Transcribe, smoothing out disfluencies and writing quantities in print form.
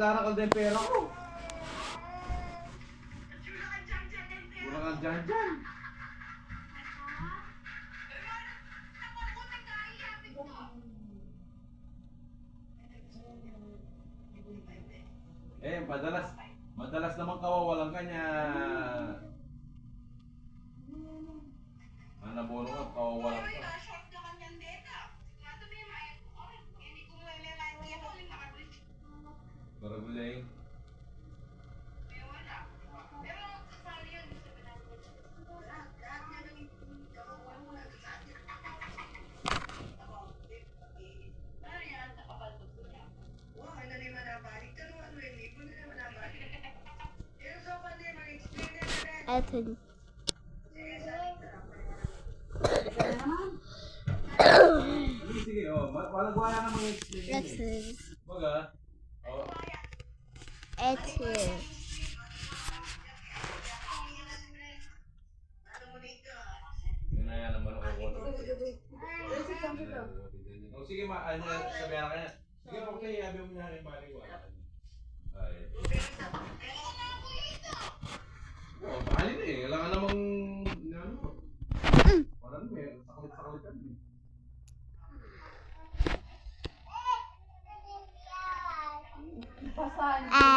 nag-aaral din pera ko. Wala kang dyan. Madalas naman kawawalan ka niya. Nabono ka, kawawalan ka. Baragulay. Eto. Sige, walang wala na mga explain. Baga, Eto. yan naman ako. Sige, sabihan ka niya. Sige, okay, sabi mo niya rin baliwala. Ay. Bali na eh. Wala ka namang, parang may saklit-saklit ka din. Ah.